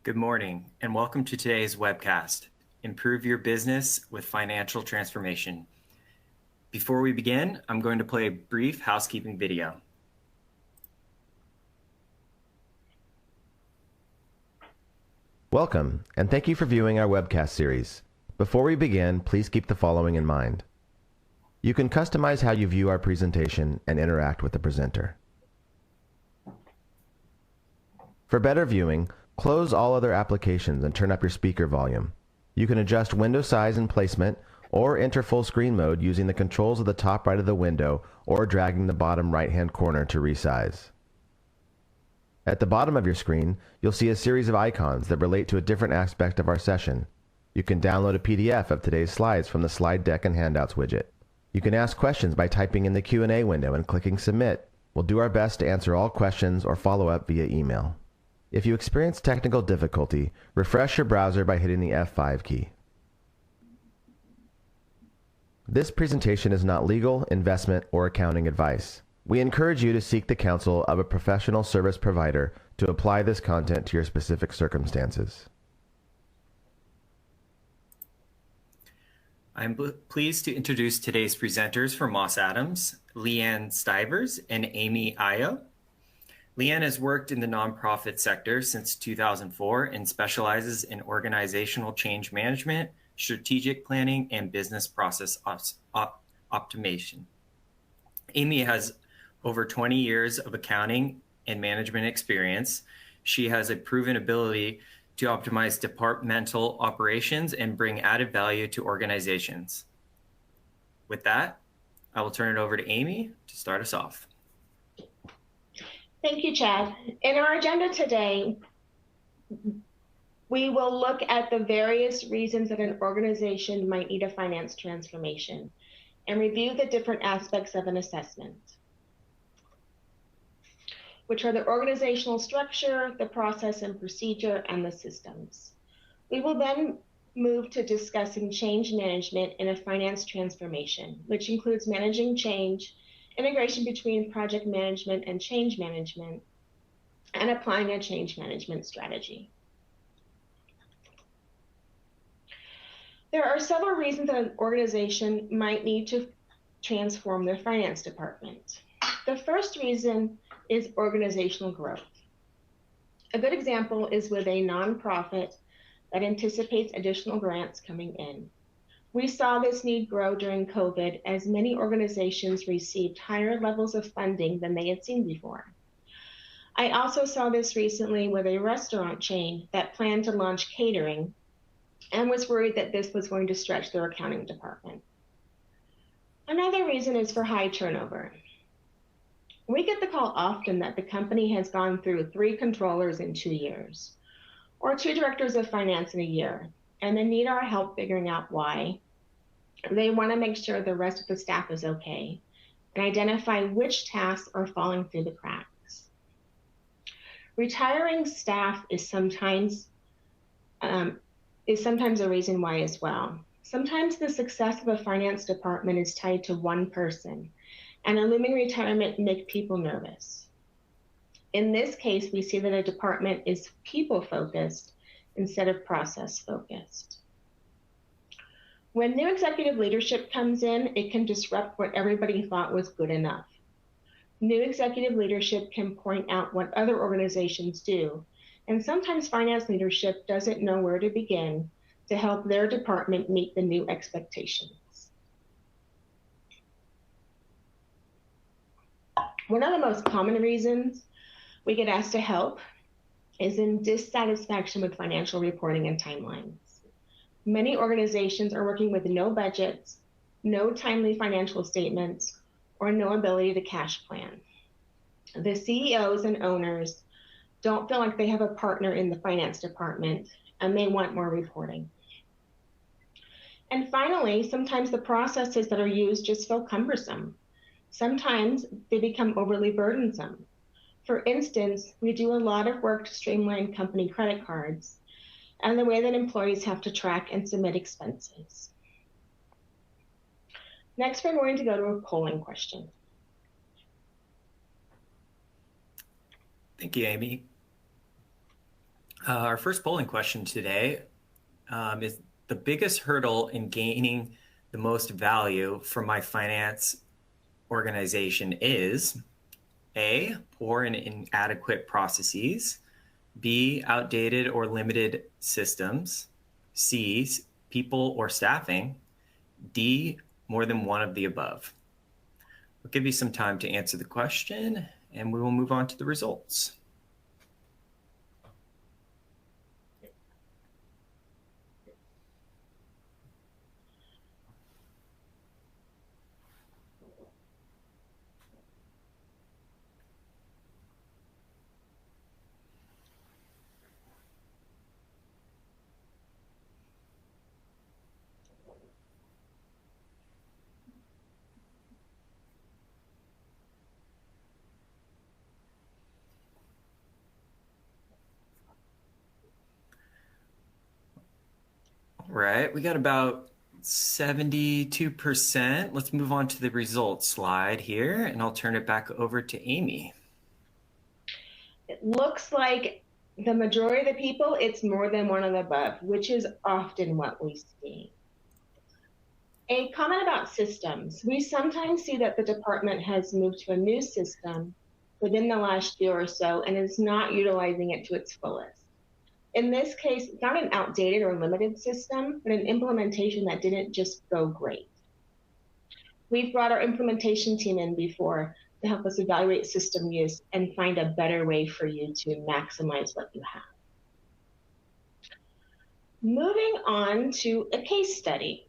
Good morning, and welcome to today's webcast, Improve Your Business with Financial Transformation. Before we begin, I'm going to play a brief housekeeping video. Welcome, and thank you for viewing our webcast series. Before we begin, please keep the following in mind. You can customize how you view our presentation and interact with the presenter. For better viewing, close all other applications and turn up your speaker volume. You can adjust window size and placement or enter full screen mode using the controls at the top right of the window or dragging the bottom right-hand corner to resize. At the bottom of your screen, you'll see a series of icons that relate to a different aspect of our session. You can download a PDF of today's slides from the Slide Deck and Handouts widget. You can ask questions by typing in the Q&A window and clicking Submit. We'll do our best to answer all questions or follow up via email. If you experience technical difficulty, refresh your browser by hitting the F5 key. This presentation is not legal, investment, or accounting advice. We encourage you to seek the counsel of a professional service provider to apply this content to your specific circumstances. I'm pleased to introduce today's presenters for Moss Adams, LeeAnn Stivers and Amy Ahyo. LeeAnn has worked in the nonprofit sector since 2004 and specializes in organizational change management, strategic planning, and business process optimization. Amy has over 20 years of accounting and management experience. She has a proven ability to optimize departmental operations and bring added value to organizations. With that, I will turn it over to Amy to start us off. Thank you, Chad. In our agenda today, we will look at the various reasons that an organization might need a finance transformation and review the different aspects of an assessment, which are the organizational structure, the process and procedure, and the systems. We will then move to discussing change management in a finance transformation, which includes managing change, integration between project management and change management, and applying a change management strategy. There are several reasons that an organization might need to transform their finance department. The first reason is organizational growth. A good example is with a nonprofit that anticipates additional grants coming in. We saw this need grow during COVID as many organizations received higher levels of funding than they had seen before. I also saw this recently with a restaurant chain that planned to launch catering and was worried that this was going to stretch their accounting department. Another reason is for high turnover. We get the call often that the company has gone through 3 controllers in 2 years, or 2 directors of finance in a year, and they need our help figuring out why. They want to make sure the rest of the staff is okay and identify which tasks are falling through the cracks. Retiring staff is sometimes a reason why as well. Sometimes the success of a finance department is tied to one person, and a looming retirement makes people nervous. In this case, we see that a department is people-focused instead of process-focused. When new executive leadership comes in, it can disrupt what everybody thought was good enough. New executive leadership can point out what other organizations do, and sometimes finance leadership doesn't know where to begin to help their department meet the new expectations. One of the most common reasons we get asked to help is in dissatisfaction with financial reporting and timelines. Many organizations are working with no budgets, no timely financial statements, or no ability to cash plan. The CEOs and owners don't feel like they have a partner in the finance department, and they want more reporting. And finally, sometimes the processes that are used just feel cumbersome. Sometimes they become overly burdensome. For instance, we do a lot of work to streamline company credit cards and the way that employees have to track and submit expenses. Next, we're going to go to a polling question. Thank you, Amy. Our first polling question today is the biggest hurdle in gaining the most value from my finance organization is A, poor and inadequate processes, B, outdated or limited systems, C, people or staffing, D, more than one of the above. We'll give you some time to answer the question, and we will move on to the results. All right, we got about 72%. Let's move on to the results slide here, and I'll turn it back over to Amy. It looks like the majority of the people, it's more than one of the above, which is often what we see. A comment about systems. We sometimes see that the department has moved to a new system within the last year or so and is not utilizing it to its fullest. In this case, it's not an outdated or limited system, but an implementation that didn't just go great. We've brought our implementation team in before to help us evaluate system use and find a better way for you to maximize what you have. Moving on to a case study.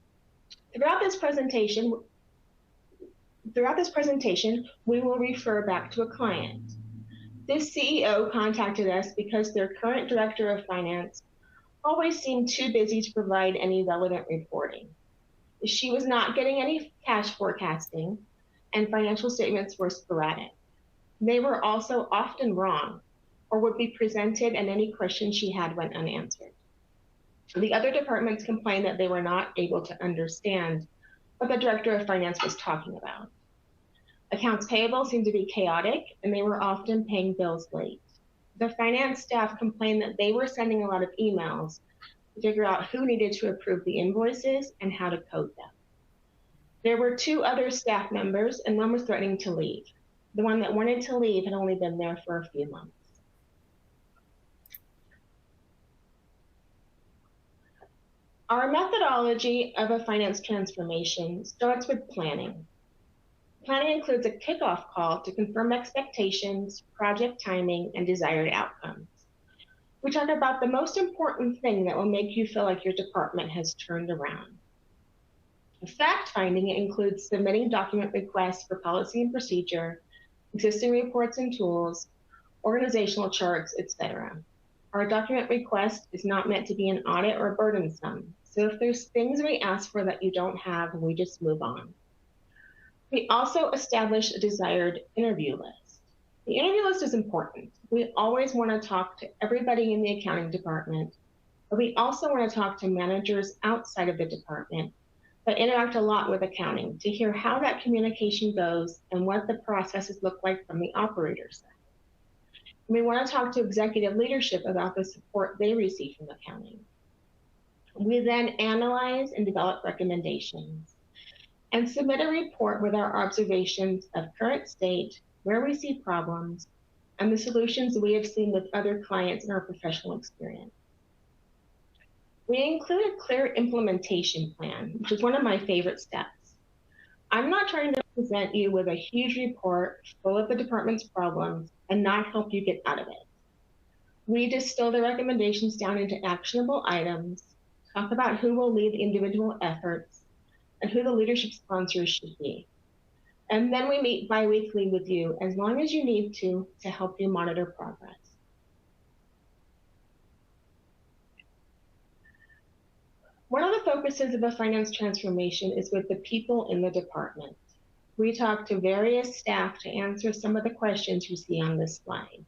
Throughout this presentation, we will refer back to a client. This CEO contacted us because their current director of finance always seemed too busy to provide any relevant reporting. She was not getting any cash forecasting, and financial statements were sporadic. They were also often wrong or would be presented, and any questions she had went unanswered. The other departments complained that they were not able to understand what the director of finance was talking about. Accounts payable seemed to be chaotic, and they were often paying bills late. The finance staff complained that they were sending a lot of emails to figure out who needed to approve the invoices and how to code them. There were two other staff members, and one was threatening to leave. The one that wanted to leave had only been there for a few months. Our methodology of a finance transformation starts with planning. Planning includes a kickoff call to confirm expectations, project timing, and desired outcomes. We talk about the most important thing that will make you feel like your department has turned around. Fact-finding includes submitting document requests for policy and procedure, existing reports and tools, organizational charts, etc. Our document request is not meant to be an audit or burdensome, so if there's things we ask for that you don't have, we just move on. We also establish a desired interview list. The interview list is important. We always want to talk to everybody in the accounting department, but we also want to talk to managers outside of the department that interact a lot with accounting to hear how that communication goes and what the processes look like from the operator side. We want to talk to executive leadership about the support they receive from accounting. We then analyze and develop recommendations and submit a report with our observations of current state, where we see problems, and the solutions we have seen with other clients in our professional experience. We include a clear implementation plan, which is one of my favorite steps. I'm not trying to present you with a huge report full of the department's problems and not help you get out of it. We distill the recommendations down into actionable items, talk about who will lead the individual efforts, and who the leadership sponsors should be. And then we meet bi-weekly with you as long as you need to help you monitor progress. One of the focuses of a finance transformation is with the people in the department. We talk to various staff to answer some of the questions you see on this slide.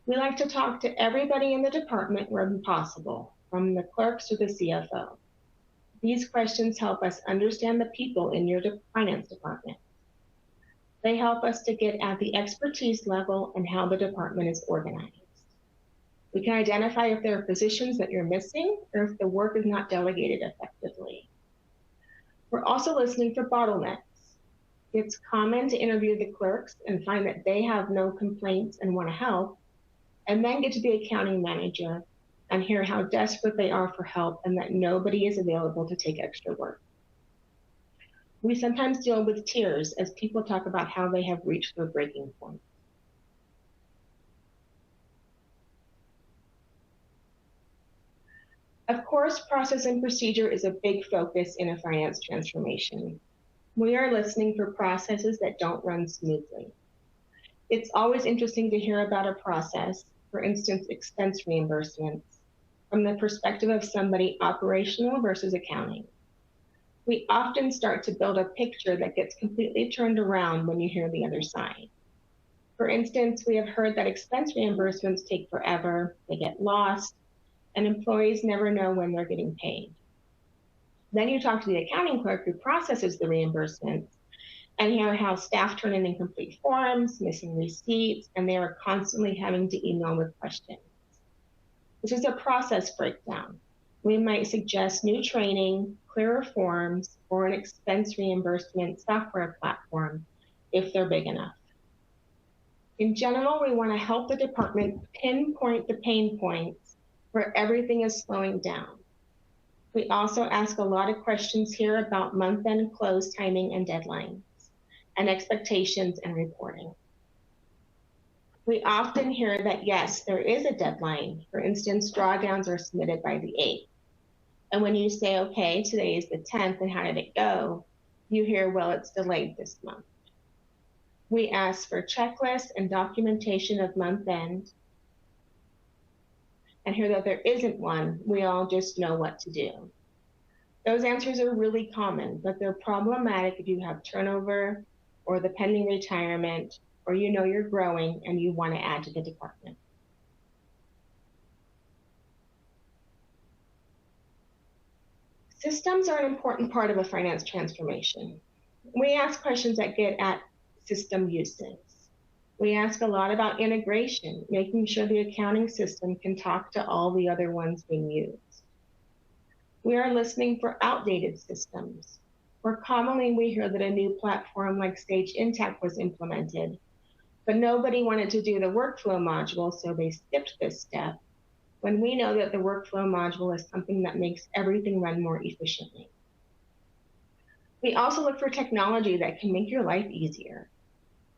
We like to talk to everybody in the department where possible, from the clerks to the CFO. These questions help us understand the people in your finance department. They help us to get at the expertise level and how the department is organized. We can identify if there are positions that you're missing or if the work is not delegated effectively. We're also listening for bottlenecks. It's common to interview the clerks and find that they have no complaints and want to help, and then get to the accounting manager and hear how desperate they are for help and that nobody is available to take extra work. We sometimes deal with tears as people talk about how they have reached their breaking point. Of course, process and procedure is a big focus in a finance transformation. We are listening for processes that don't run smoothly. It's always interesting to hear about a process, for instance, expense reimbursements, from the perspective of somebody operational versus accounting. We often start to build a picture that gets completely turned around when you hear the other side. For instance, we have heard that expense reimbursements take forever, they get lost, and employees never know when they're getting paid. Then you talk to the accounting clerk who processes the reimbursements and hear how staff turn in incomplete forms, missing receipts, and they are constantly having to email with questions. This is a process breakdown. We might suggest new training, clearer forms, or an expense reimbursement software platform if they're big enough. In general, we want to help the department pinpoint the pain points where everything is slowing down. We also ask a lot of questions here about month-end close timing and deadlines, and expectations and reporting. We often hear that, yes, there is a deadline. For instance, drawdowns are submitted by the 8th. And when you say, okay, today is the 10th, and how did it go? You hear, well, it's delayed this month. We ask for checklists and documentation of month end, and hear that there isn't one. We all just know what to do. Those answers are really common, but they're problematic if you have turnover or the pending retirement, or you know you're growing and you want to add to the department. Systems are an important part of a finance transformation. We ask questions that get at system usage. We ask a lot about integration, making sure the accounting system can talk to all the other ones being used. We are listening for outdated systems, where commonly we hear that a new platform like Sage Intacct was implemented, but nobody wanted to do the workflow module, so they skipped this step, when we know that the workflow module is something that makes everything run more efficiently. We also look for technology that can make your life easier.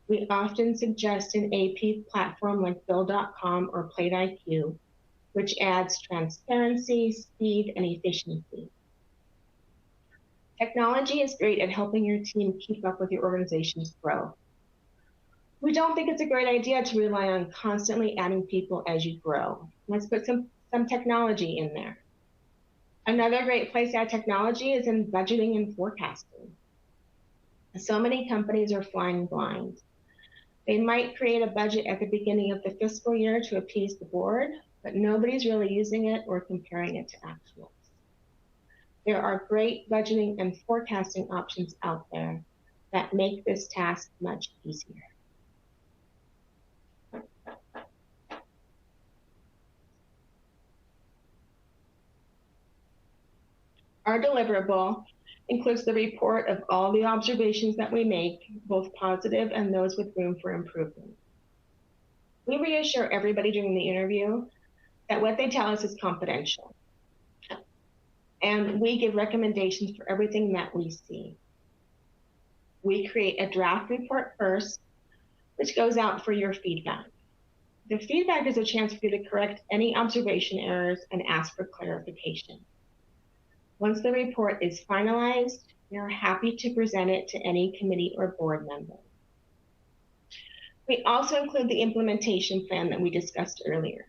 We often suggest an AP platform like Bill.com or PlateIQ, which adds transparency, speed, and efficiency. Technology is great at helping your team keep up with your organization's growth. We don't think it's a great idea to rely on constantly adding people as you grow. Let's put some technology in there. Another great place to add technology is in budgeting and forecasting. So many companies are flying blind. They might create a budget at the beginning of the fiscal year to appease the board, but nobody's really using it or comparing it to actuals. There are great budgeting and forecasting options out there that make this task much easier. Our deliverable includes the report of all the observations that we make, both positive and those with room for improvement. We reassure everybody during the interview that what they tell us is confidential. And we give recommendations for everything that we see. We create a draft report first, which goes out for your feedback. The feedback is a chance for you to correct any observation errors and ask for clarification. Once the report is finalized, we are happy to present it to any committee or board member. We also include the implementation plan that we discussed earlier.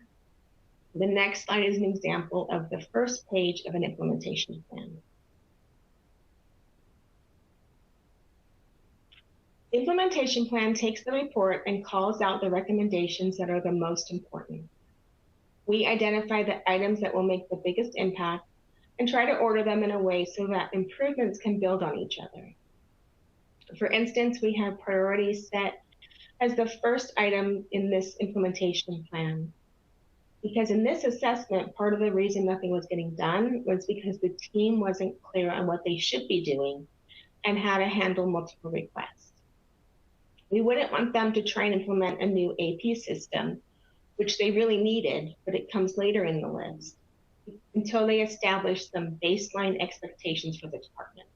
The next slide is an example of the first page of an implementation plan. The implementation plan takes the report and calls out the recommendations that are the most important. We identify the items that will make the biggest impact and try to order them in a way so that improvements can build on each other. For instance, we have priorities set as the first item in this implementation plan. Because in this assessment, part of the reason nothing was getting done was because the team wasn't clear on what they should be doing and how to handle multiple requests. We wouldn't want them to try and implement a new AP system, which they really needed, but it comes later in the list, until they establish some baseline expectations for the department.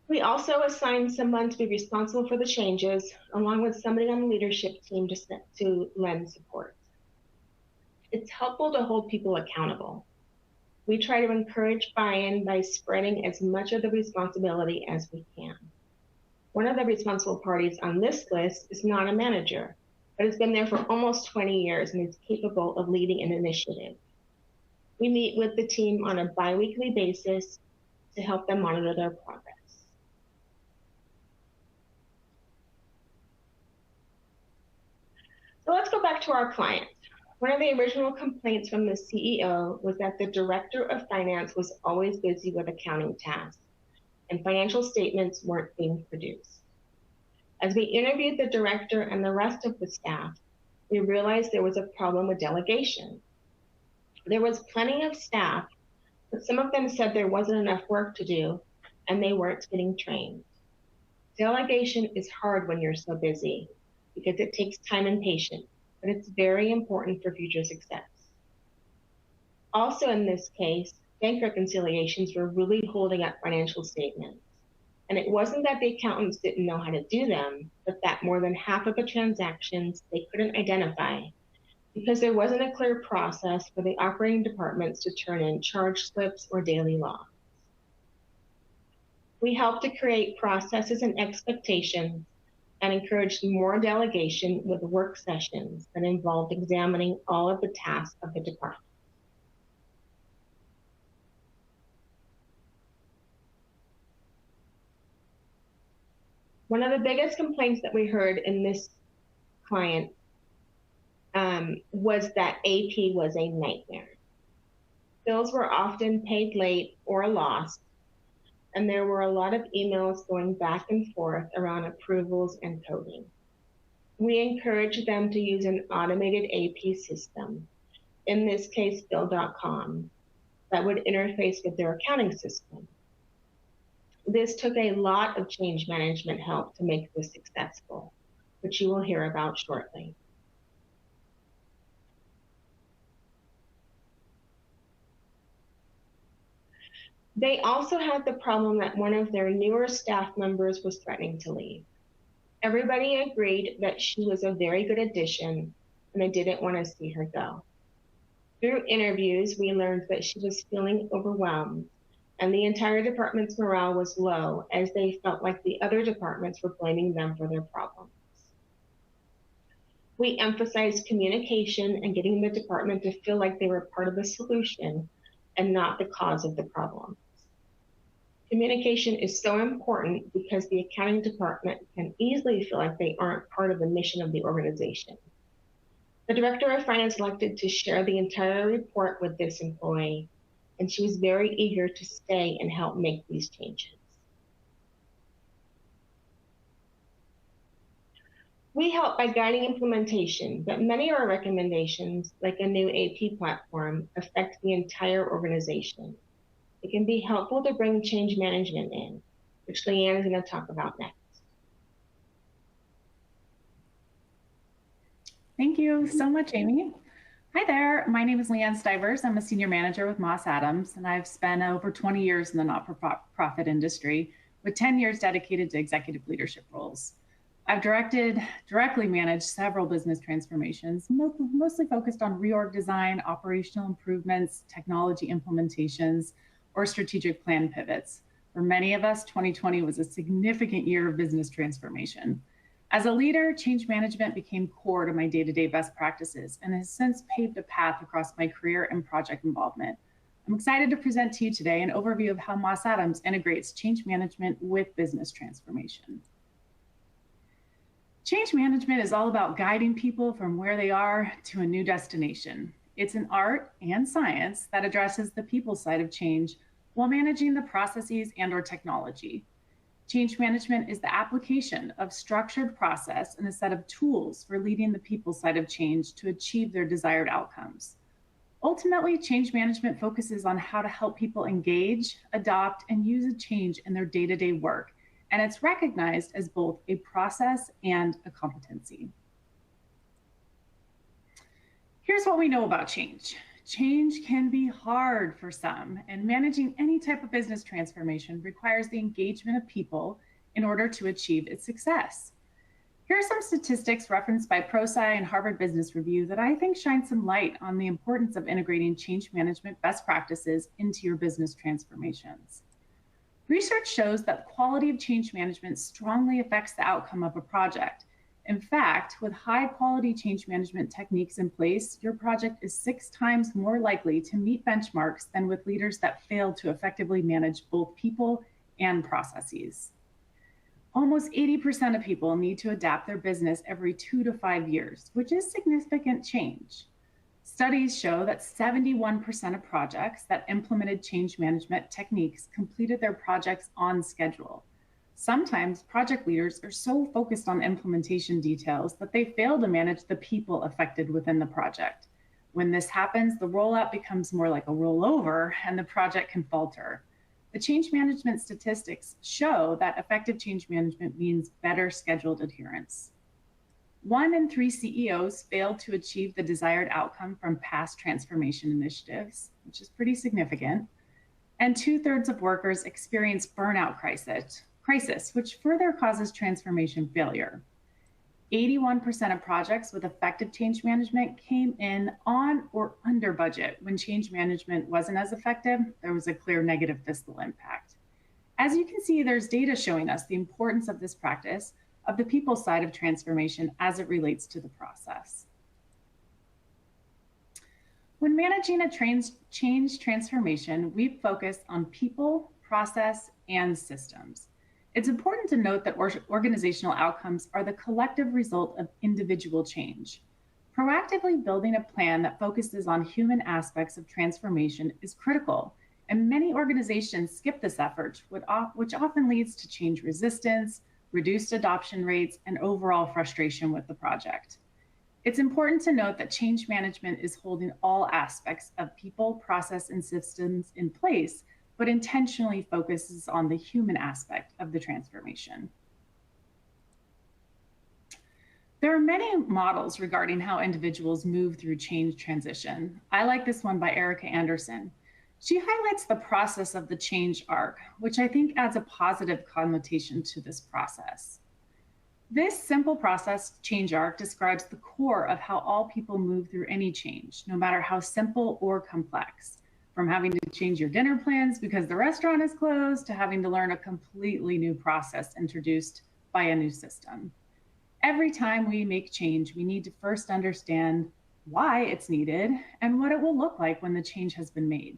We also assigned someone to be responsible for the changes, along with somebody on the leadership team to lend support. It's helpful to hold people accountable. We try to encourage buy-in by spreading as much of the responsibility as we can. One of the responsible parties on this list is not a manager, but has been there for almost 20 years and is capable of leading an initiative. We meet with the team on a bi-weekly basis to help them monitor their progress. So let's go back to our client. One of the original complaints from the CEO was that the director of finance was always busy with accounting tasks and financial statements weren't being produced. As we interviewed the director and the rest of the staff, we realized there was a problem with delegation. There was plenty of staff, but some of them said there wasn't enough work to do and they weren't getting trained. Delegation is hard when you're so busy because it takes time and patience, but it's very important for future success. Also in this case, bank reconciliations were really holding up financial statements. And it wasn't that the accountants didn't know how to do them, but that more than half of the transactions they couldn't identify because there wasn't a clear process for the operating departments to turn in charge slips or daily logs. We helped to create processes and expectations and encouraged more delegation with work sessions that involved examining all of the tasks of the department. One of the biggest complaints that we heard in this client was that AP was a nightmare. Bills were often paid late or lost, and there were a lot of emails going back and forth around approvals and coding. We encouraged them to use an automated AP system, in this case, Bill.com, that would interface with their accounting system. This took a lot of change management help to make this successful, which you will hear about shortly. They also had the problem that one of their newer staff members was threatening to leave. Everybody agreed that she was a very good addition, and they didn't want to see her go. Through interviews, we learned that she was feeling overwhelmed, and the entire department's morale was low as they felt like the other departments were blaming them for their problems. We emphasized communication and getting the department to feel like they were part of the solution and not the cause of the problem. Communication is so important because the accounting department can easily feel like they aren't part of the mission of the organization. The director of finance elected to share the entire report with this employee, and she was very eager to stay and help make these changes. We help by guiding implementation, but many of our recommendations, like a new AP platform, affect the entire organization. It can be helpful to bring change management in, which LeeAnn is going to talk about next. Thank you so much, Amy. Hi there, my name is LeeAnn Stivers. I'm a senior manager with Moss Adams, and I've spent over 20 years in the not-for-profit industry, with 10 years dedicated to executive leadership roles. I've directly managed several business transformations, mostly focused on reorg design, operational improvements, technology implementations, or strategic plan pivots. For many of us, 2020 was a significant year of business transformation. As a leader, change management became core to my day-to-day best practices and has since paved a path across my career and project involvement. I'm excited to present to you today an overview of how Moss Adams integrates change management with business transformation. Change management is all about guiding people from where they are to a new destination. It's an art and science that addresses the people side of change while managing the processes and/or technology. Change management is the application of structured process and a set of tools for leading the people side of change to achieve their desired outcomes. Ultimately, change management focuses on how to help people engage, adopt, and use a change in their day-to-day work, and it's recognized as both a process and a competency. Here's what we know about change. Change can be hard for some, and managing any type of business transformation requires the engagement of people in order to achieve its success. Here are some statistics referenced by ProSci and Harvard Business Review that I think shine some light on the importance of integrating change management best practices into your business transformations. Research shows that the quality of change management strongly affects the outcome of a project. In fact, with high quality change management techniques in place, your project is 6 times more likely to meet benchmarks than with leaders that fail to effectively manage both people and processes. Almost 80% of people need to adapt their business every 2 to 5 years, which is significant change. Studies show that 71% of projects that implemented change management techniques completed their projects on schedule. Sometimes project leaders are so focused on implementation details that they fail to manage the people affected within the project. When this happens, the rollout becomes more like a rollover and the project can falter. The change management statistics show that effective change management means better scheduled adherence. 1 in 3 CEOs failed to achieve the desired outcome from past transformation initiatives, which is pretty significant. And 2/3 of workers experience burnout crisis, which further causes transformation failure. 81% of projects with effective change management came in on or under budget. When change management wasn't as effective, there was a clear negative fiscal impact. As you can see, there's data showing us the importance of this practice of the people side of transformation as it relates to the process. When managing a change transformation, we focus on people, process, and systems. It's important to note that organizational outcomes are the collective result of individual change. Proactively building a plan that focuses on human aspects of transformation is critical, and many organizations skip this effort, which often leads to change resistance, reduced adoption rates, and overall frustration with the project. It's important to note that change management is holding all aspects of people, process, and systems in place, but intentionally focuses on the human aspect of the transformation. There are many models regarding how individuals move through change transition. I like this one by Erica Anderson. She highlights the process of the change arc, which I think adds a positive connotation to this process. This simple process change arc describes the core of how all people move through any change, no matter how simple or complex. From having to change your dinner plans because the restaurant is closed to having to learn a completely new process introduced by a new system. Every time we make change, we need to first understand why it's needed and what it will look like when the change has been made.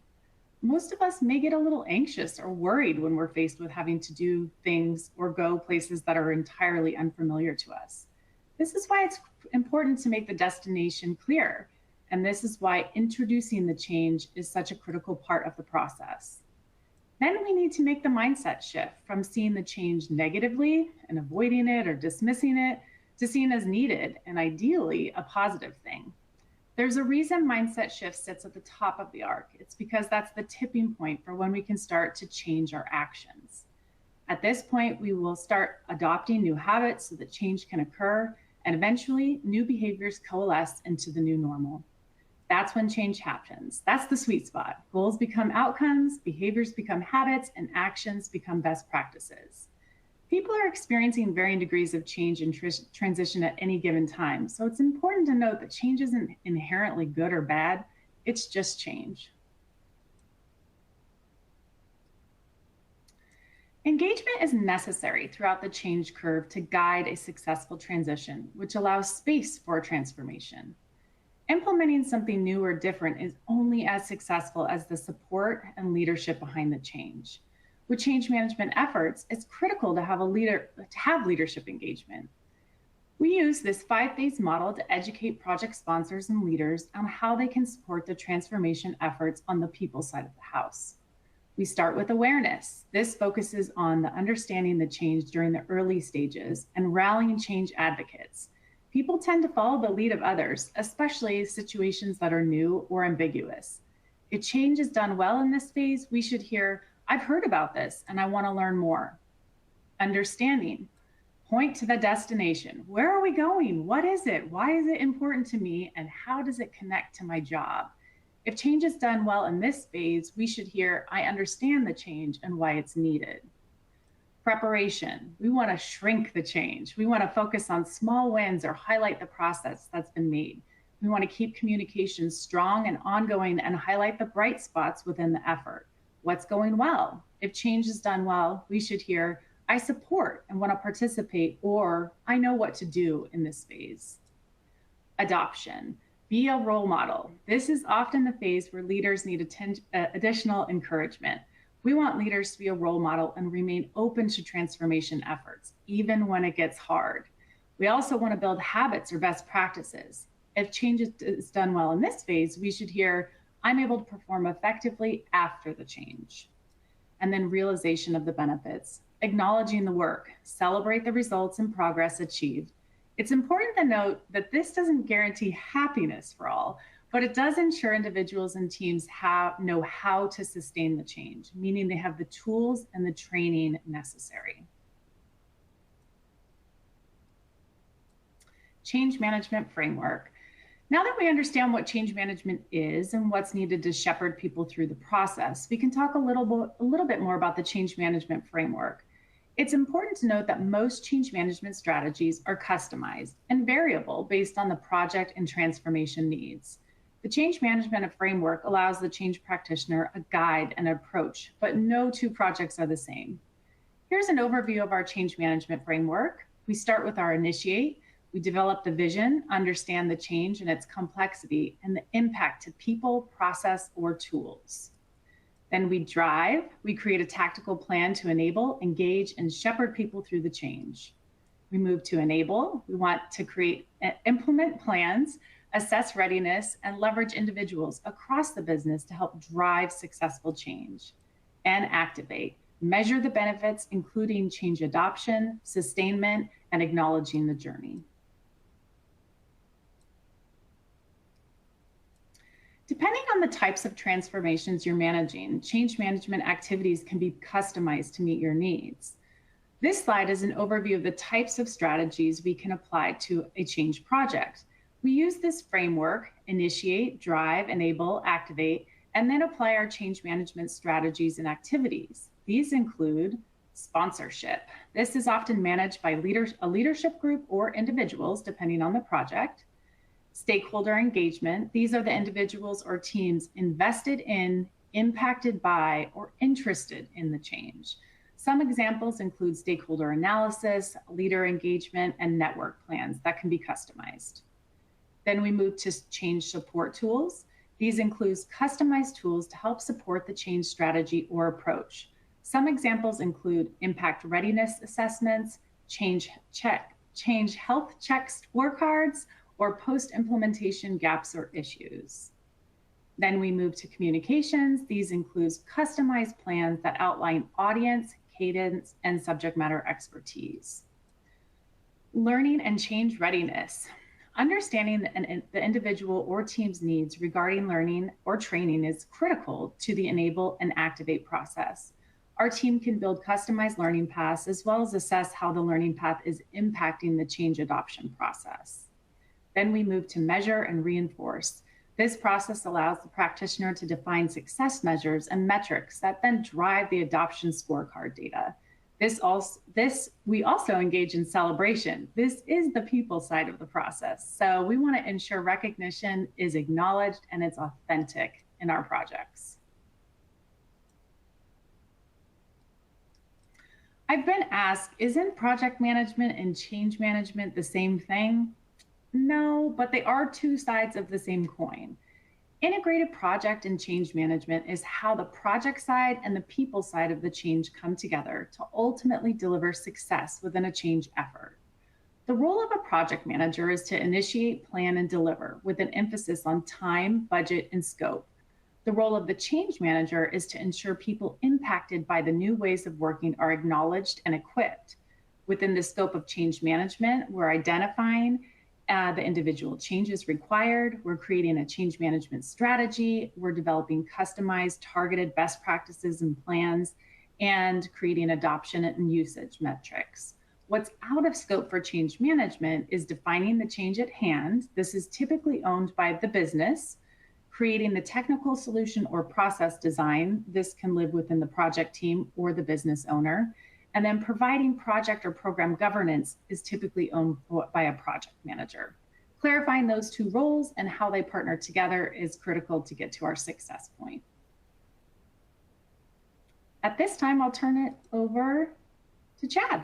Most of us may get a little anxious or worried when we're faced with having to do things or go places that are entirely unfamiliar to us. This is why it's important to make the destination clear. And this is why introducing the change is such a critical part of the process. Then we need to make the mindset shift from seeing the change negatively and avoiding it or dismissing it to seeing as needed and ideally a positive thing. There's a reason mindset shift sits at the top of the arc. It's because that's the tipping point for when we can start to change our actions. At this point, we will start adopting new habits so that change can occur, and eventually new behaviors coalesce into the new normal. That's when change happens. That's the sweet spot. Goals become outcomes, behaviors become habits, and actions become best practices. People are experiencing varying degrees of change and transition at any given time. So it's important to note that change isn't inherently good or bad. It's just change. Engagement is necessary throughout the change curve to guide a successful transition, which allows space for transformation. Implementing something new or different is only as successful as the support and leadership behind the change. With change management efforts, it's critical to have leadership engagement. We use this 5-phase model to educate project sponsors and leaders on how they can support the transformation efforts on the people side of the house. We start with awareness. This focuses on the understanding the change during the early stages and rallying change advocates. People tend to follow the lead of others, especially situations that are new or ambiguous. If change is done well in this phase, we should hear, "I've heard about this and I want to learn more." Understanding. Point to the destination. Where are we going? What is it? Why is it important to me? And how does it connect to my job? If change is done well in this phase, we should hear, "I understand the change and why it's needed." Preparation. We want to shrink the change. We want to focus on small wins or highlight the process that's been made. We want to keep communications strong and ongoing and highlight the bright spots within the effort. What's going well? If change is done well, we should hear, "I support and want to participate," or "I know what to do in this phase." Adoption. Be a role model. This is often the phase where leaders need additional encouragement. We want leaders to be a role model and remain open to transformation efforts, even when it gets hard. We also want to build habits or best practices. If change is done well in this phase, we should hear, "I'm able to perform effectively after the change." And then realization of the benefits. Acknowledging the work, celebrate the results and progress achieved. It's important to note that this doesn't guarantee happiness for all, but it does ensure individuals and teams know how to sustain the change, meaning they have the tools and the training necessary. Change management framework. Now that we understand what change management is and what's needed to shepherd people through the process, we can talk a little bit more about the change management framework. It's important to note that most change management strategies are customized and variable based on the project and transformation needs. The change management framework allows the change practitioner a guide and approach, but no two projects are the same. Here's an overview of our change management framework. We start with our initiate. We develop the vision, understand the change and its complexity and the impact to people, process, or tools. Then we drive. We create a tactical plan to enable, engage, and shepherd people through the change. We move to enable. We want to implement plans, assess readiness, and leverage individuals across the business to help drive successful change. And activate. Measure the benefits, including change adoption, sustainment, and acknowledging the journey. Depending on the types of transformations you're managing, change management activities can be customized to meet your needs. This slide is an overview of the types of strategies we can apply to a change project. We use this framework, initiate, drive, enable, activate, and then apply our change management strategies and activities. These include sponsorship. This is often managed by a leadership group or individuals, depending on the project. Stakeholder engagement. These are the individuals or teams invested in, impacted by, or interested in the change. Some examples include stakeholder analysis, leader engagement, and network plans that can be customized. Then we move to change support tools. These include customized tools to help support the change strategy or approach. Some examples include impact readiness assessments, change health check scorecards, or post-implementation gaps or issues. Then we move to communications. These include customized plans that outline audience, cadence, and subject matter expertise. Learning and change readiness. Understanding the individual or team's needs regarding learning or training is critical to the enable and activate process. Our team can build customized learning paths as well as assess how the learning path is impacting the change adoption process. Then we move to measure and reinforce. This process allows the practitioner to define success measures and metrics that then drive the adoption scorecard data. We also engage in celebration. This is the people side of the process. So we want to ensure recognition is acknowledged and it's authentic in our projects. I've been asked, isn't project management and change management the same thing? No, but they are two sides of the same coin. Integrated project and change management is how the project side and the people side of the change come together to ultimately deliver success within a change effort. The role of a project manager is to initiate, plan, and deliver with an emphasis on time, budget, and scope. The role of the change manager is to ensure people impacted by the new ways of working are acknowledged and equipped. Within the scope of change management, we're identifying the individual changes required. We're creating a change management strategy. We're developing customized, targeted best practices and plans, and creating adoption and usage metrics. What's out of scope for change management is defining the change at hand. This is typically owned by the business. Creating the technical solution or process design. This can live within the project team or the business owner. And then providing project or program governance is typically owned by a project manager. Clarifying those two roles and how they partner together is critical to get to our success point. At this time, I'll turn it over to Chad.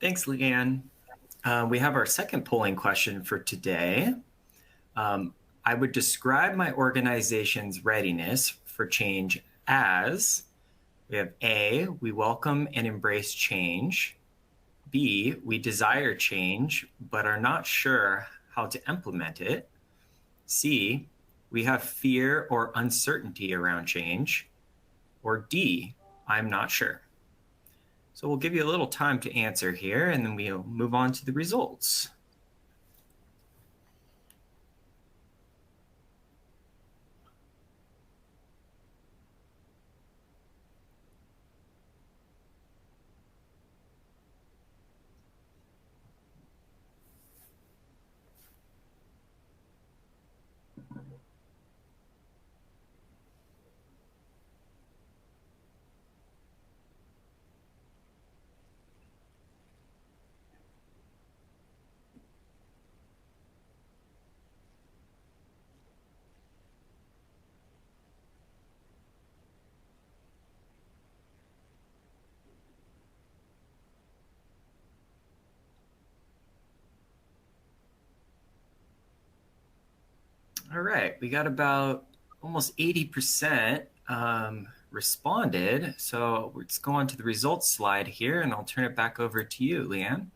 Thanks, LeeAnn. We have our second polling question for today. I would describe my organization's readiness for change as, we have A, we welcome and embrace change. B, we desire change, but are not sure how to implement it. C, we have fear or uncertainty around change. Or D, I'm not sure. So we'll give you a little time to answer here, and then we'll move on to the results. All right, we got about almost 80% responded. So let's go on to the results slide here, and I'll turn it back over to you, LeeAnn.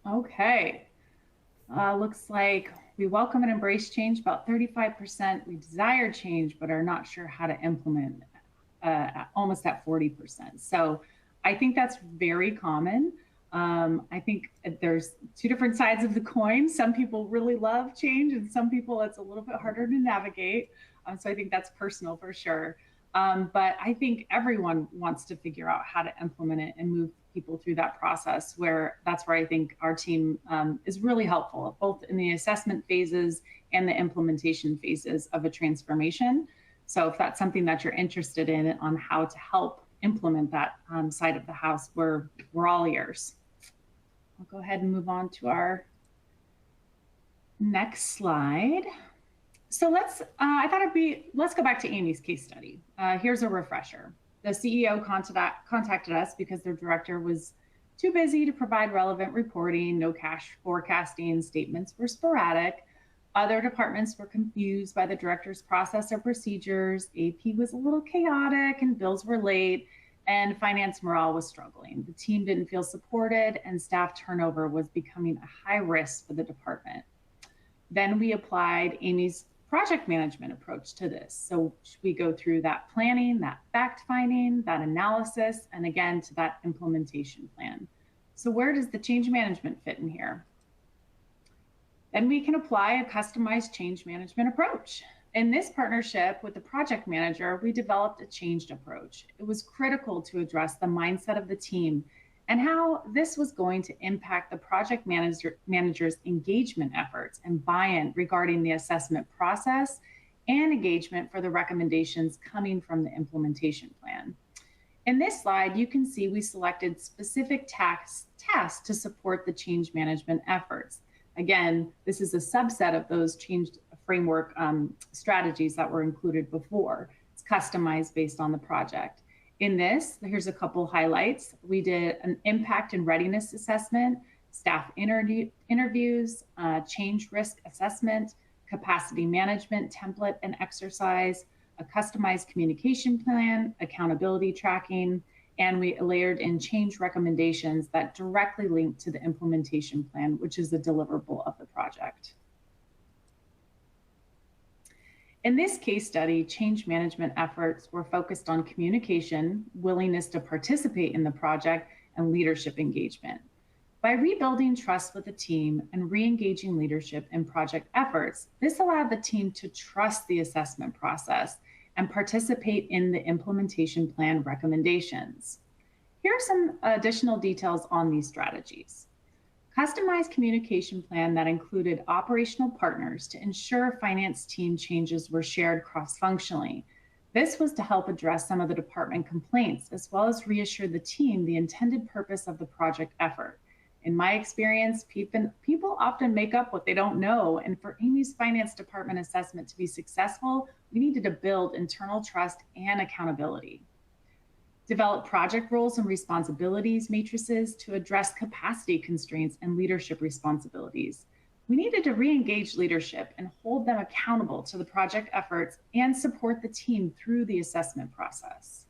Okay, looks like we welcome and embrace change, about 35%. We desire change, but are not sure how to implement, almost at 40%. So I think that's very common. I think there's two different sides of the coin. Some people really love change, and some people it's a little bit harder to navigate. So I think that's personal for sure. But I think everyone wants to figure out how to implement it and move people through that process, that's where I think our team is really helpful, both in the assessment phases and the implementation phases of a transformation. So if that's something that you're interested in on how to help implement that side of the house, we're all ears. I'll go ahead and move on to our next slide. So let's go back to Amy's case study. Here's a refresher. The CEO contacted us because their director was too busy to provide relevant reporting, no cash forecasting, statements were sporadic. Other departments were confused by the director's process or procedures. AP was a little chaotic and bills were late, and finance morale was struggling. The team didn't feel supported, and staff turnover was becoming a high risk for the department. Then we applied Amy's project management approach to this. So we go through that planning, that fact finding, that analysis, and again to that implementation plan. So where does the change management fit in here? Then we can apply a customized change management approach. In this partnership with the project manager, we developed a changed approach. It was critical to address the mindset of the team and how this was going to impact the project manager's engagement efforts and buy-in regarding the assessment process and engagement for the recommendations coming from the implementation plan. In this slide, you can see we selected specific tasks to support the change management efforts. Again, this is a subset of those changed framework strategies that were included before. It's customized based on the project. In this, here's a couple highlights. We did an impact and readiness assessment, staff interviews, change risk assessment, capacity management template and exercise, a customized communication plan, accountability tracking, and we layered in change recommendations that directly link to the implementation plan, which is the deliverable of the project. In this case study, change management efforts were focused on communication, willingness to participate in the project, and leadership engagement. By rebuilding trust with the team and re-engaging leadership in project efforts, this allowed the team to trust the assessment process and participate in the implementation plan recommendations. Here are some additional details on these strategies. Customized communication plan that included operational partners to ensure finance team changes were shared cross-functionally. This was to help address some of the department complaints, as well as reassure the team the intended purpose of the project effort. In my experience, people often make up what they don't know, and for Amy's finance department assessment to be successful, we needed to build internal trust and accountability. Develop project roles and responsibilities matrices to address capacity constraints and leadership responsibilities. We needed to re-engage leadership and hold them accountable to the project efforts and support the team through the assessment process.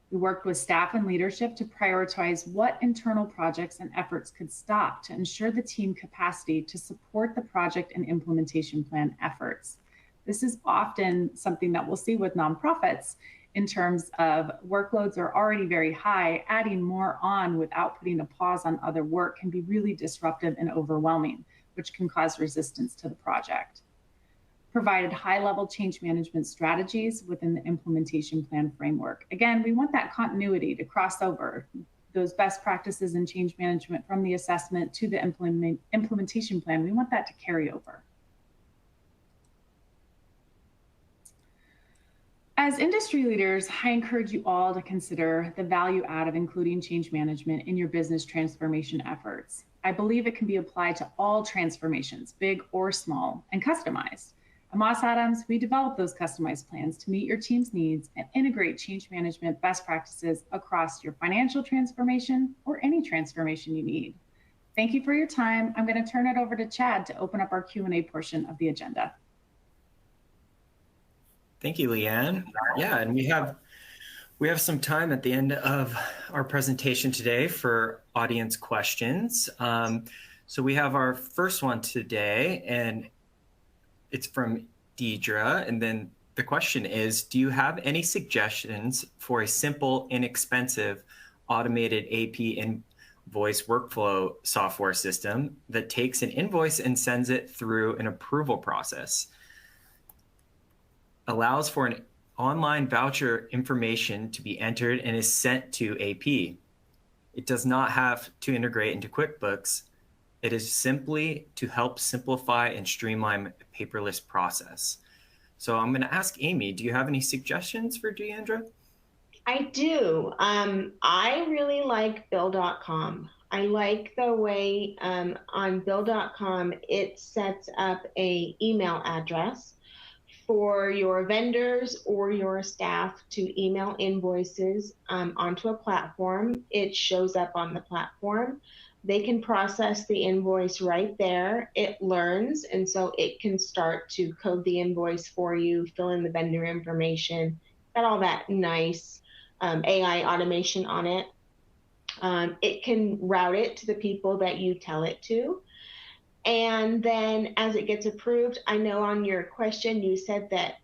We worked with staff and leadership to prioritize what internal projects and efforts could stop to ensure the team capacity to support the project and implementation plan efforts. This is often something that we'll see with nonprofits in terms of workloads are already very high. Adding more on without putting a pause on other work can be really disruptive and overwhelming, which can cause resistance to the project. Provided high-level change management strategies within the implementation plan framework. Again, we want that continuity to cross over those best practices in change management from the assessment to the implementation plan. We want that to carry over. As industry leaders, I encourage you all to consider the value add of including change management in your business transformation efforts. I believe it can be applied to all transformations, big or small, and customized. At Moss Adams, we develop those customized plans to meet your team's needs and integrate change management best practices across your financial transformation or any transformation you need. Thank you for your time. I'm going to turn it over to Chad to open up our Q&A portion of the agenda. Thank you, LeeAnn. Yeah, and we have some time at the end of our presentation today for audience questions. So we have our first one today, and it's from Deidre. And then the question is, do you have any suggestions for a simple, inexpensive, automated AP invoice workflow software system that takes an invoice and sends it through an approval process? Allows for an online voucher information to be entered and is sent to AP. It does not have to integrate into QuickBooks. It is simply to help simplify and streamline a paperless process. So I'm going to ask Amy, do you have any suggestions for Deandra? I do. I really like Bill.com. I like the way on Bill.com it sets up an email address for your vendors or your staff to email invoices onto a platform. It shows up on the platform. They can process the invoice right there. It learns, and so it can start to code the invoice for you, fill in the vendor information, got all that nice AI automation on it. It can route it to the people that you tell it to. And then as it gets approved, I know on your question, you said that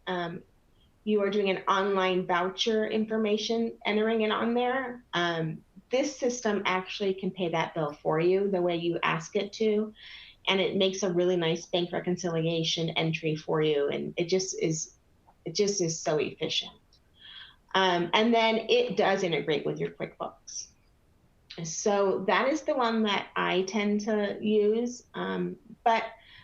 you are doing an online voucher information, entering it on there. This system actually can pay that bill for you the way you ask it to. And it makes a really nice bank reconciliation entry for you. And it just is so efficient. And then it does integrate with your QuickBooks. So that is the one that I tend to use. But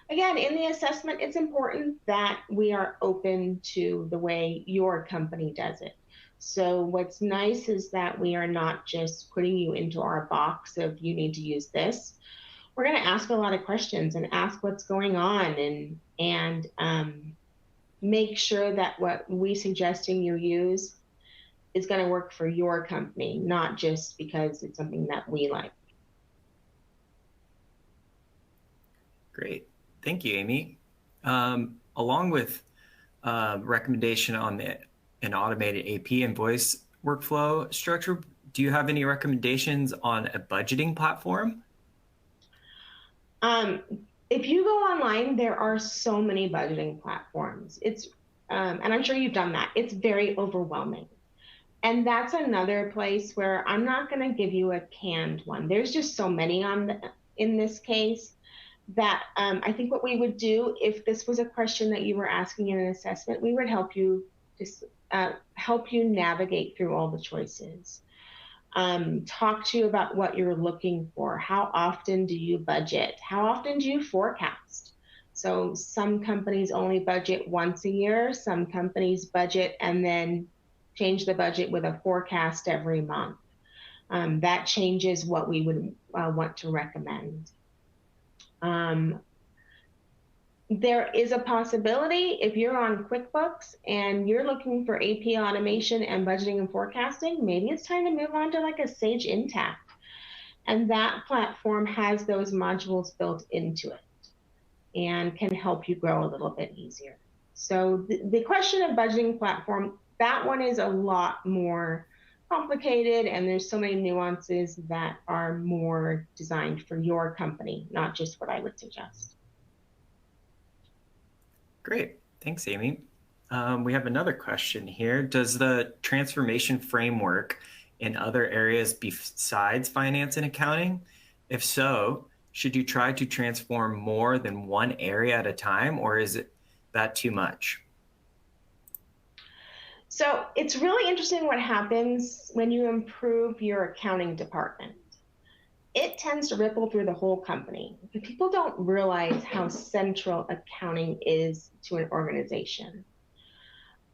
again, in the assessment, it's important that we are open to the way your company does it. So what's nice is that we are not just putting you into our box of you need to use this. We're going to ask a lot of questions and ask what's going on and make sure that what we suggesting you use is going to work for your company, not just because it's something that we like. Great. Thank you, Amy. Along with recommendation on an automated AP invoice workflow structure, do you have any recommendations on a budgeting platform? If you go online, there are so many budgeting platforms. It's and I'm sure you've done that. It's very overwhelming. And that's another place where I'm not going to give you a canned one. There's just so many in this case that I think what we would do, if this was a question that you were asking in an assessment, we would help you navigate through all the choices. Talk to you about what you're looking for. How often do you budget? How often do you forecast? So some companies only budget once a year. Some companies budget and then change the budget with a forecast every month. That changes what we would want to recommend. There is a possibility if you're on QuickBooks and you're looking for AP automation and budgeting and forecasting, maybe it's time to move on to like a Sage Intacct. And that platform has those modules built into it and can help you grow a little bit easier. So the question of budgeting platform, that one is a lot more complicated, and there's so many nuances that are more designed for your company, not just what I would suggest. Great. Thanks, Amy. We have another question here. Does the transformation framework in other areas besides finance and accounting? If so, should you try to transform more than one area at a time, or is that too much? So it's really interesting what happens when you improve your accounting department. It tends to ripple through the whole company. People don't realize how central accounting is to an organization.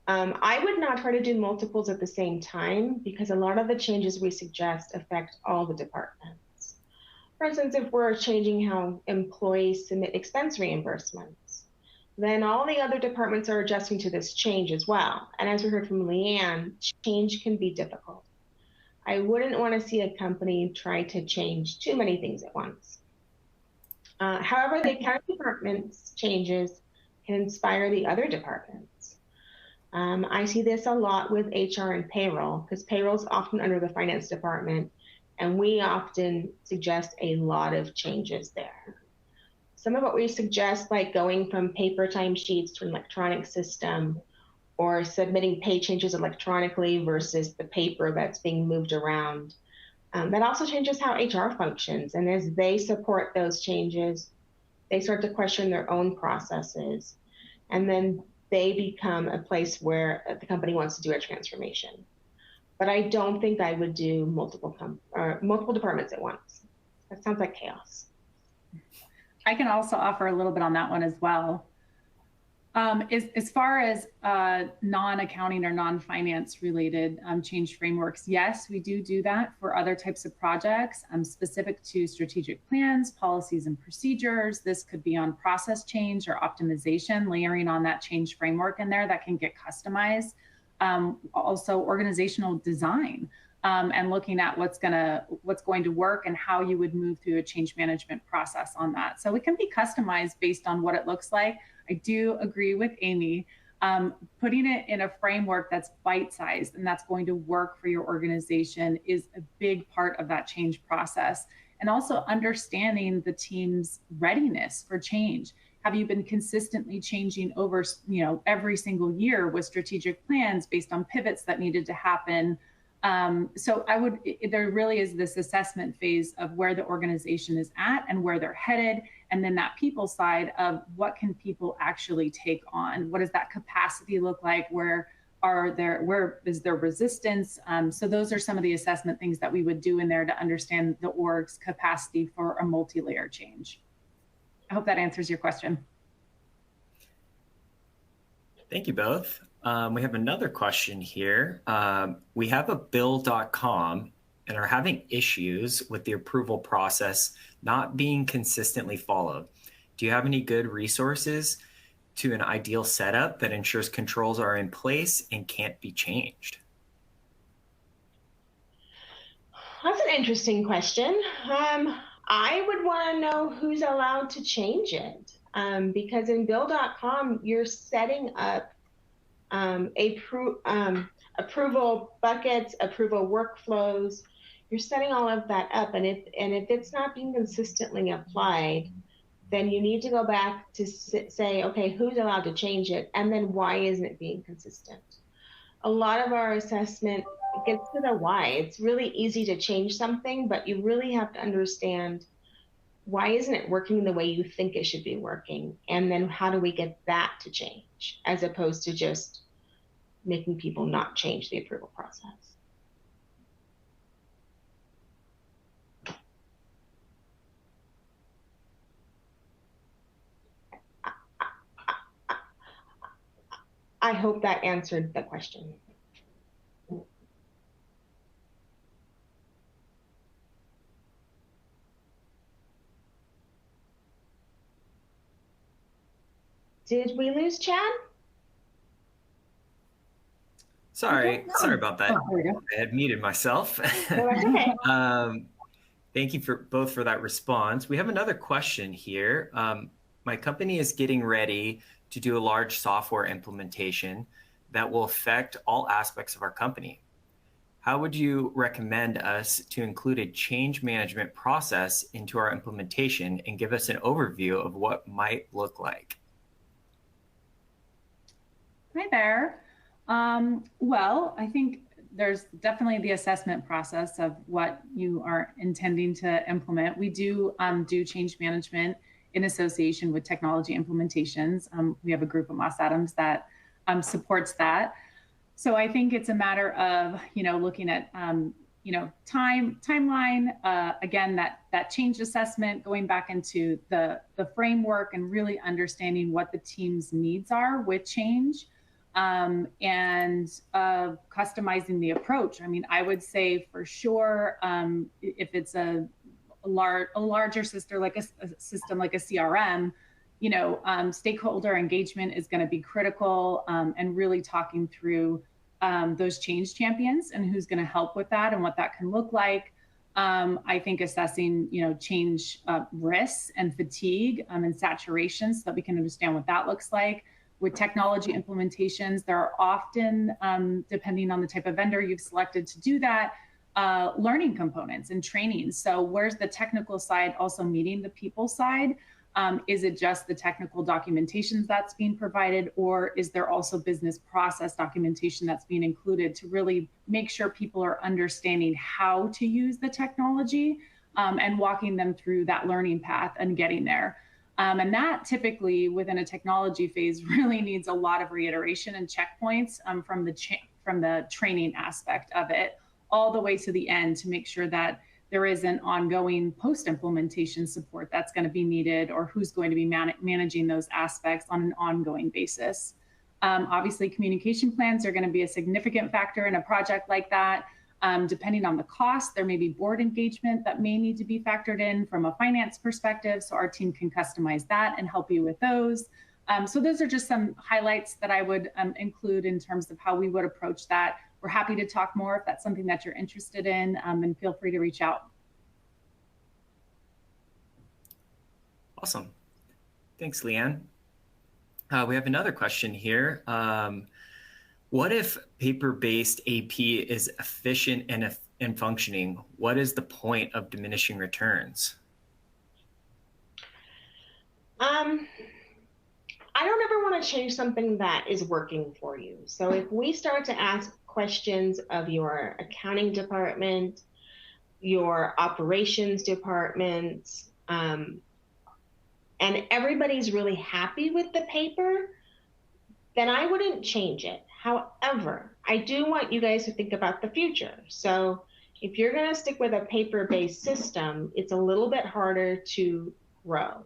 I would not try to do multiples at the same time because a lot of the changes we suggest affect all the departments. For instance, if we're changing how employees submit expense reimbursements, then all the other departments are adjusting to this change as well. And as we heard from LeeAnn, change can be difficult. I wouldn't want to see a company try to change too many things at once. However, the accounting department's changes can inspire the other departments. I see this a lot with HR and payroll, because payroll is often under the finance department, and we often suggest a lot of changes there. Some of what we suggest, like going from paper timesheets to an electronic system, or submitting pay changes electronically versus the paper that's being moved around. That also changes how HR functions. And as they support those changes, they start to question their own processes. And then they become a place where the company wants to do a transformation. But I don't think I would do multiple departments at once. That sounds like chaos. I can also offer a little bit on that one as well. As far as non-accounting or non-finance related change frameworks, yes, we do that for other types of projects specific to strategic plans, policies, and procedures. This could be on process change or optimization, layering on that change framework in there that can get customized. Also organizational design and looking at what's going to work and how you would move through a change management process on that. So it can be customized based on what it looks like. I do agree with Amy. Putting it in a framework that's bite-sized and that's going to work for your organization is a big part of that change process. And also understanding the team's readiness for change. Have you been consistently changing over, every single year with strategic plans based on pivots that needed to happen? So there really is this assessment phase of where the organization is at and where they're headed. And then that people side of what can people actually take on? What does that capacity look like? Where is there resistance? So those are some of the assessment things that we would do in there to understand the org's capacity for a multi-layer change. I hope that answers your question. Thank you both. We have another question here. We have a bill.com and are having issues with the approval process not being consistently followed. Do you have any good resources to an ideal setup that ensures controls are in place and can't be changed? That's an interesting question. I would want to know who's allowed to change it, because in bill.com, you're setting up approval buckets, approval workflows. You're setting all of that up, and if it's not being consistently applied, then you need to go back to say, okay, who's allowed to change it? And then why isn't it being consistent? A lot of our assessment gets to the why. It's really easy to change something, but you really have to understand, why isn't it working the way you think it should be working? And then how do we get that to change, as opposed to just making people not change the approval process? I hope that answered the question. Did we lose Chad? Sorry about that. I had muted myself. Okay. Thank you both for that response. We have another question here. My company is getting ready to do a large software implementation that will affect all aspects of our company. How would you recommend us to include a change management process into our implementation, and give us an overview of what might look like? Hi there. Well, I think there's definitely the assessment process of what you are intending to implement. We do change management in association with technology implementations. We have a group at Moss Adams that supports that. So I think it's a matter of, looking at, timeline, again, that change assessment, going back into the framework and really understanding what the team's needs are with change, and customizing the approach. I mean, I would say for sure, if it's a larger system like a CRM, stakeholder engagement is going to be critical, and really talking through those change champions and who's going to help with that and what that can look like. I think assessing, change risks and fatigue and saturation, so that we can understand what that looks like. With technology implementations, there are often, depending on the type of vendor you've selected to do that, learning components and training. So where's the technical side also meeting the people side? Is it just the technical documentation that's being provided, or is there also business process documentation that's being included to really make sure people are understanding how to use the technology, and walking them through that learning path and getting there? And that typically within a technology phase really needs a lot of reiteration and checkpoints, from the training aspect of it all the way to the end, to make sure that there is an ongoing post-implementation support that's going to be needed, or who's going to be managing those aspects on an ongoing basis. Obviously, communication plans are going to be a significant factor in a project like that. Depending on the cost, there may be board engagement that may need to be factored in from a finance perspective, so our team can customize that and help you with those. So those are just some highlights that I would include in terms of how we would approach that. We're happy to talk more if that's something that you're interested in, and feel free to reach out. Awesome. Thanks, LeeAnn. We have another question here. What if paper-based AP is efficient and functioning? What is the point of diminishing returns? I don't ever want to change something that is working for you. So if we start to ask questions of your accounting department, your operations department, and everybody's really happy with the paper, then I wouldn't change it. However, I do want you guys to think about the future. So if you're going to stick with a paper-based system, it's a little bit harder to grow,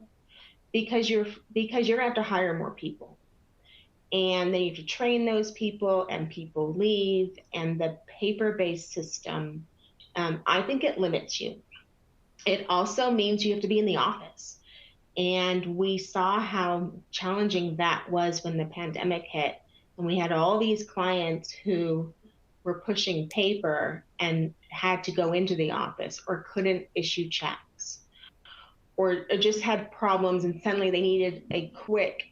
because you're going to have to hire more people, and then you have to train those people, and people leave, and the paper-based system, I think it limits you. It also means you have to be in the office, and we saw how challenging that was when the pandemic hit, and we had all these clients who were pushing paper and had to go into the office, or couldn't issue checks, or just had problems, and suddenly they needed a quick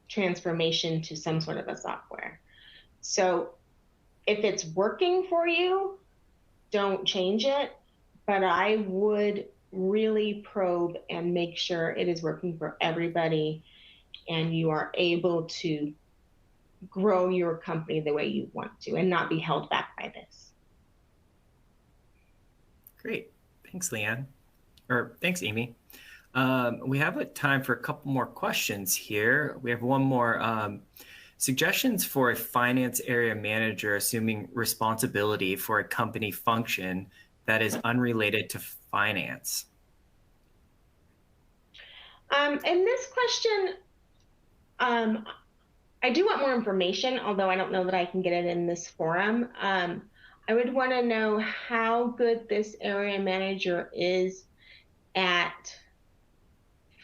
transformation to some sort of a software. So if it's working for you, don't change it. But I would really probe and make sure it is working for everybody and you are able to grow your company the way you want to and not be held back by this. Great. Thanks, LeeAnn. Or thanks, Amy. We have time for a couple more questions here. We have one more. Suggestions for a finance area manager assuming responsibility for a company function that is unrelated to finance. In this question, I do want more information, although I don't know that I can get it in this forum. I would want to know how good this area manager is at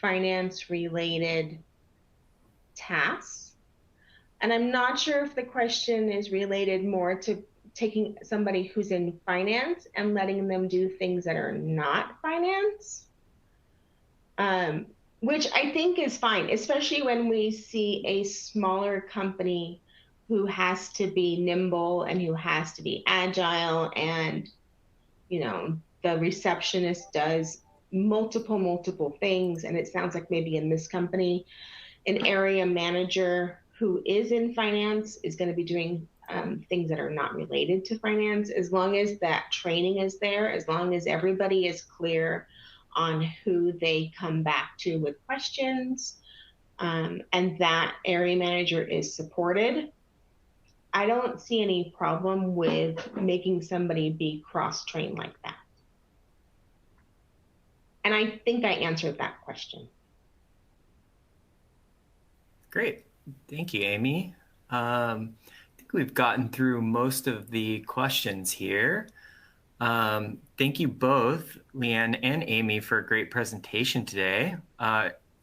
finance-related tasks. And I'm not sure if the question is related more to taking somebody who's in finance and letting them do things that are not finance, which I think is fine, especially when we see a smaller company who has to be nimble and who has to be agile, and the receptionist does multiple things. And it sounds like maybe in this company, an area manager who is in finance is going to be doing things that are not related to finance, as long as that training is there, as long as everybody is clear on who they come back to with questions, and that area manager is supported. I don't see any problem with making somebody be cross-trained like that. And I think I answered that question. Great. Thank you, Amy. I think we've gotten through most of the questions here. Thank you both, LeeAnn and Amy, for a great presentation today.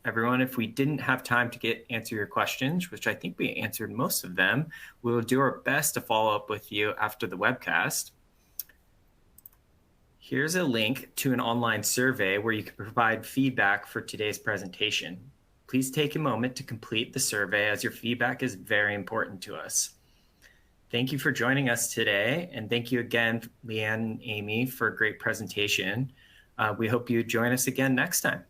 Everyone, if we didn't have time to answer your questions, which I think we answered most of them, we'll do our best to follow up with you after the webcast. Here's a link to an online survey where you can provide feedback for today's presentation. Please take a moment to complete the survey, as your feedback is very important to us. Thank you for joining us today, and thank you again, LeeAnn and Amy, for a great presentation. We hope you join us again next time.